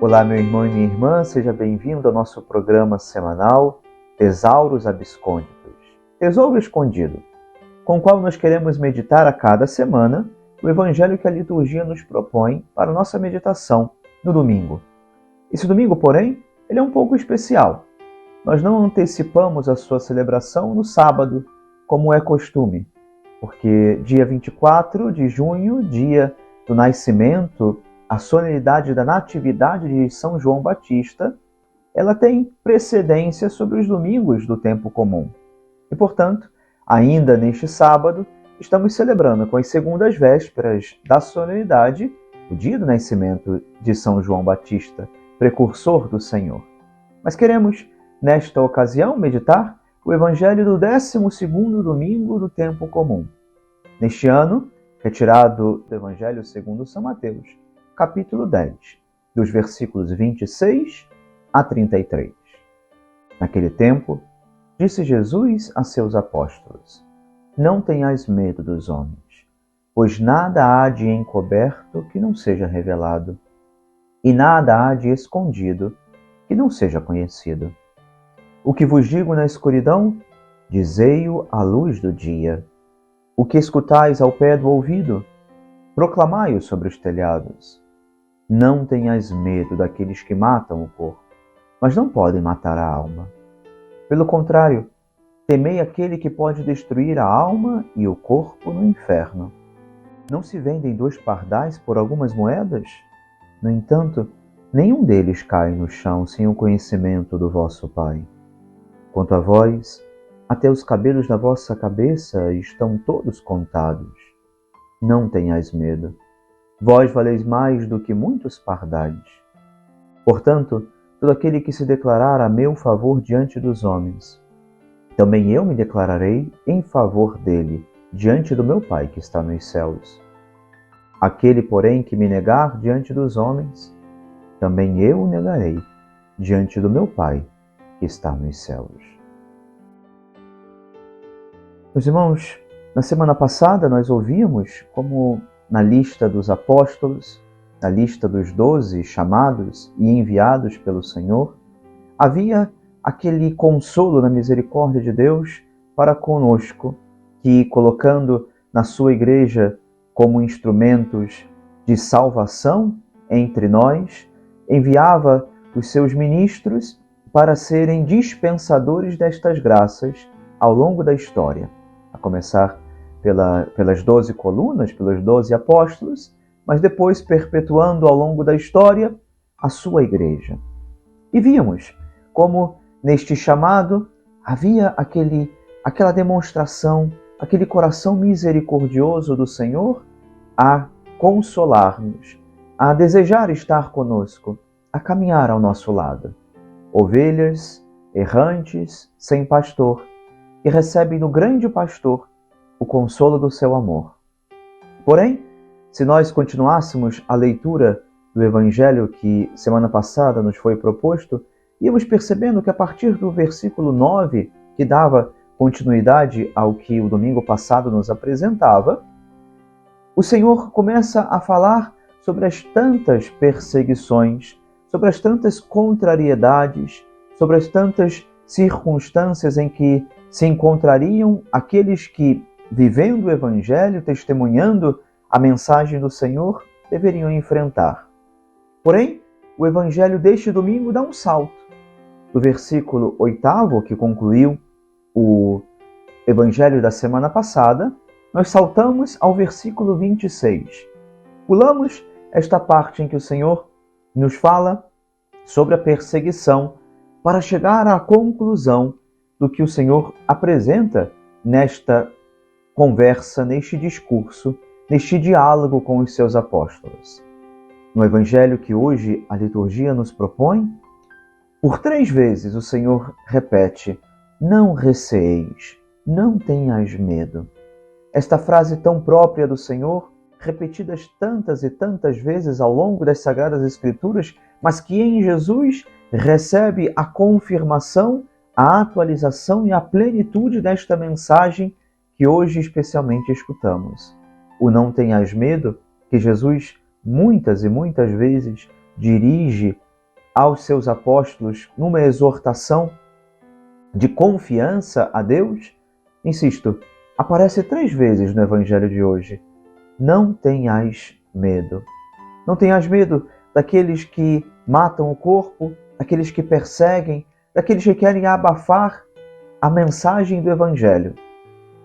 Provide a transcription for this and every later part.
Olá, meu irmão e minha irmã, seja bem-vindo ao nosso programa semanal Tesauros Abscônditos, Tesouro Escondido, com o qual nós queremos meditar a cada semana o Evangelho que a liturgia nos propõe para a nossa meditação no domingo. Esse domingo, porém, ele é um pouco especial. Nós não antecipamos a sua celebração no sábado, como é costume, porque dia 24 de junho, dia do nascimento, a solenidade da Natividade de São João Batista, ela tem precedência sobre os domingos do tempo comum. E, portanto, ainda neste sábado, estamos celebrando com as segundas vésperas da solenidade o dia do nascimento de São João Batista, precursor do Senhor. Mas queremos, nesta ocasião, meditar o Evangelho do 12º domingo do tempo comum. Neste ano, retirado do Evangelho segundo São Mateus, capítulo 10, dos versículos 26 a 33. Naquele tempo, disse Jesus a seus apóstolos: Não tenhais medo dos homens, pois nada há de encoberto que não seja revelado, e nada há de escondido que não seja conhecido. O que vos digo na escuridão, dizei-o à luz do dia. O que escutais ao pé do ouvido, proclamai-o sobre os telhados. Não tenhais medo daqueles que matam o corpo, mas não podem matar a alma. Pelo contrário, temei aquele que pode destruir a alma e o corpo no inferno. Não se vendem 2 pardais por algumas moedas? No entanto, nenhum deles cai no chão sem o conhecimento do vosso Pai. Quanto a vós, até os cabelos da vossa cabeça estão todos contados. Não tenhais medo. Vós valeis mais do que muitos pardais. Portanto, todo aquele que se declarar a meu favor diante dos homens, também eu me declararei em favor dele, diante do meu Pai que está nos céus. Aquele, porém, que me negar diante dos homens, também eu o negarei diante do meu Pai que está nos céus. Meus irmãos, na semana passada nós ouvimos como na lista dos apóstolos, na lista dos 12 chamados e enviados pelo Senhor, havia aquele consolo na misericórdia de Deus para conosco, que, colocando na sua igreja como instrumentos de salvação entre nós, enviava os seus ministros para serem dispensadores destas graças ao longo da história, a começar pelas 12 colunas, pelos 12 apóstolos, mas depois perpetuando ao longo da história a sua igreja. E víamos como neste chamado havia aquela demonstração, aquele coração misericordioso do Senhor a consolar-nos, a desejar estar conosco, a caminhar ao nosso lado. Ovelhas errantes, sem pastor, que recebem no grande pastor o consolo do seu amor. Porém, se nós continuássemos a leitura do Evangelho que semana passada nos foi proposto, íamos percebendo que a partir do versículo 9, que dava continuidade ao que o domingo passado nos apresentava, o Senhor começa a falar sobre as tantas perseguições, sobre as tantas contrariedades, sobre as tantas circunstâncias em que se encontrariam aqueles que, vivendo o Evangelho, testemunhando a mensagem do Senhor, deveriam enfrentar. Porém, o Evangelho deste domingo dá um salto. Do versículo 8º, que concluiu o Evangelho da semana passada, nós saltamos ao versículo 26. Pulamos esta parte em que o Senhor nos fala sobre a perseguição para chegar à conclusão do que o Senhor apresenta nesta conversa, neste discurso, neste diálogo com os seus apóstolos. No Evangelho que hoje a liturgia nos propõe, por 3 vezes o Senhor repete: não receeis, não tenhais medo. Esta frase tão própria do Senhor, repetidas tantas e tantas vezes ao longo das Sagradas Escrituras, mas que em Jesus recebe a confirmação, a atualização e a plenitude desta mensagem que hoje especialmente escutamos. O não tenhas medo, que Jesus muitas e muitas vezes dirige aos seus apóstolos numa exortação de confiança a Deus, insisto, aparece 3 vezes no Evangelho de hoje. Não tenhais medo. Não tenhas medo daqueles que matam o corpo, daqueles que perseguem, daqueles que querem abafar a mensagem do Evangelho.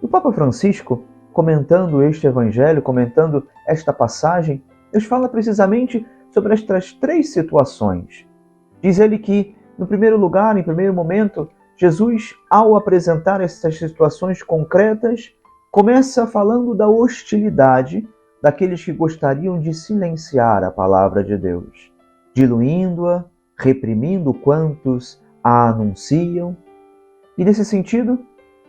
O Papa Francisco, comentando este Evangelho, comentando esta passagem, nos fala precisamente sobre estas 3 situações. Diz ele que, no primeiro lugar, em primeiro momento, Jesus, ao apresentar essas situações concretas, começa falando da hostilidade daqueles que gostariam de silenciar a palavra de Deus, diluindo-a, reprimindo quantos a anunciam. E nesse sentido,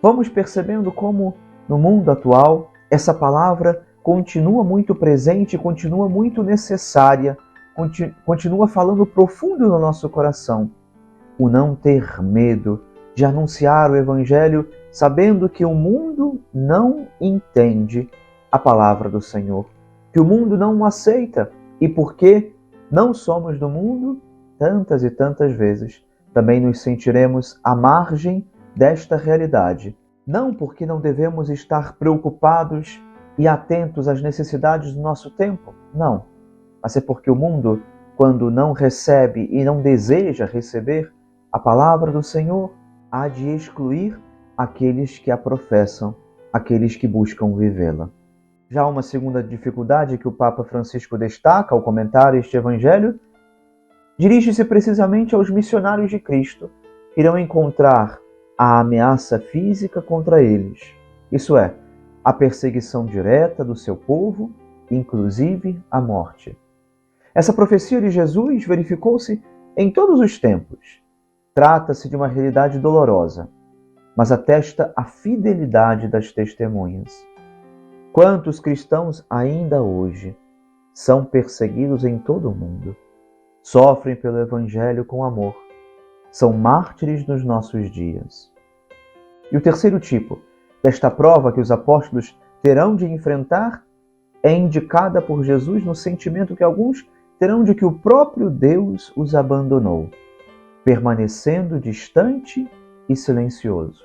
vamos percebendo como, no mundo atual, essa palavra continua muito presente, continua muito necessária, continua falando profundo no nosso coração. O não ter medo de anunciar o Evangelho, sabendo que o mundo não entende a palavra do Senhor, que o mundo não o aceita, e porque não somos do mundo, tantas e tantas vezes também nos sentiremos à margem desta realidade. Não porque não devemos estar preocupados e atentos às necessidades do nosso tempo, não, mas é porque o mundo, quando não recebe e não deseja receber a palavra do Senhor, há de excluir aqueles que a professam, aqueles que buscam vivê-la. Já uma segunda dificuldade que o Papa Francisco destaca ao comentar este Evangelho dirige-se precisamente aos missionários de Cristo, que irão encontrar a ameaça física contra eles, isso é, a perseguição direta do seu povo, inclusive a morte. Essa profecia de Jesus verificou-se em todos os tempos. Trata-se de uma realidade dolorosa, mas atesta a fidelidade das testemunhas. Quantos cristãos ainda hoje são perseguidos em todo o mundo, sofrem pelo Evangelho com amor, são mártires nos nossos dias. E o terceiro tipo desta prova que os apóstolos terão de enfrentar é indicada por Jesus no sentimento que alguns terão de que o próprio Deus os abandonou, permanecendo distante e silencioso.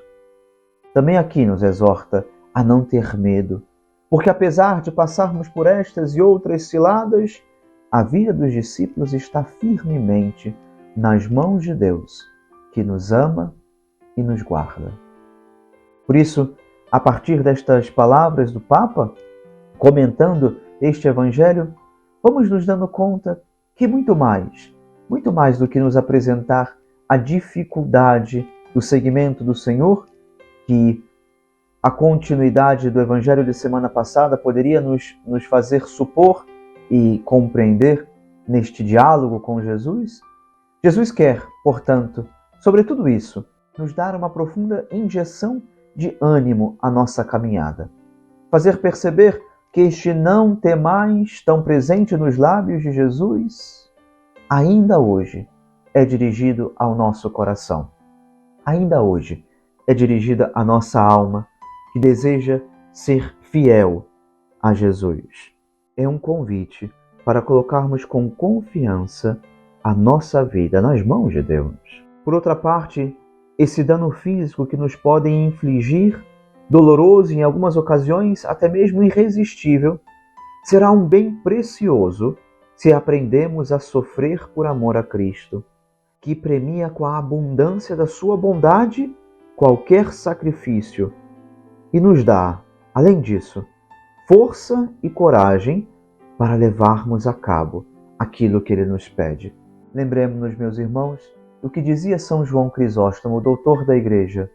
Também aqui nos exorta a não ter medo, porque apesar de passarmos por estas e outras ciladas, a vida dos discípulos está firmemente nas mãos de Deus, que nos ama e nos guarda. Por isso, a partir destas palavras do Papa, comentando este Evangelho, vamos nos dando conta que muito mais do que nos apresentar a dificuldade do seguimento do Senhor, que a continuidade do Evangelho de semana passada poderia nos fazer supor e compreender neste diálogo com Jesus, Jesus quer, portanto, sobre tudo isso, nos dar uma profunda injeção de ânimo à nossa caminhada. Fazer perceber que este não temais tão presente nos lábios de Jesus, ainda hoje é dirigido ao nosso coração. Ainda hoje é dirigida à nossa alma, que deseja ser fiel a Jesus. É um convite para colocarmos com confiança a nossa vida nas mãos de Deus. Por outra parte, esse dano físico que nos podem infligir, doloroso e em algumas ocasiões até mesmo irresistível, será um bem precioso se aprendemos a sofrer por amor a Cristo, que premia com a abundância da sua bondade qualquer sacrifício e nos dá, além disso, força e coragem para levarmos a cabo aquilo que Ele nos pede. Lembremos-nos, meus irmãos, do que dizia São João Crisóstomo, doutor da Igreja: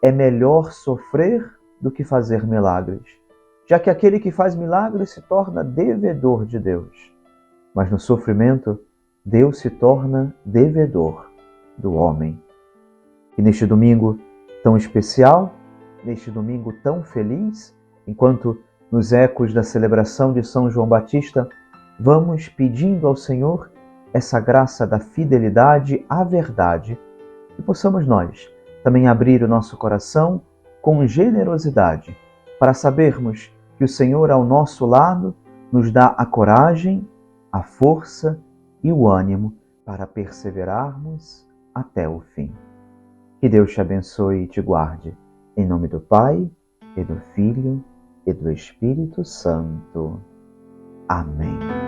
é melhor sofrer do que fazer milagres, já que aquele que faz milagres se torna devedor de Deus. Mas no sofrimento, Deus se torna devedor do homem. E neste domingo tão especial, neste domingo tão feliz, enquanto nos ecos da celebração de São João Batista, vamos pedindo ao Senhor essa graça da fidelidade à verdade, e possamos nós também abrir o nosso coração com generosidade, para sabermos que o Senhor ao nosso lado nos dá a coragem, a força e o ânimo para perseverarmos até o fim. Que Deus te abençoe e te guarde. Em nome do Pai, e do Filho, e do Espírito Santo. Amém.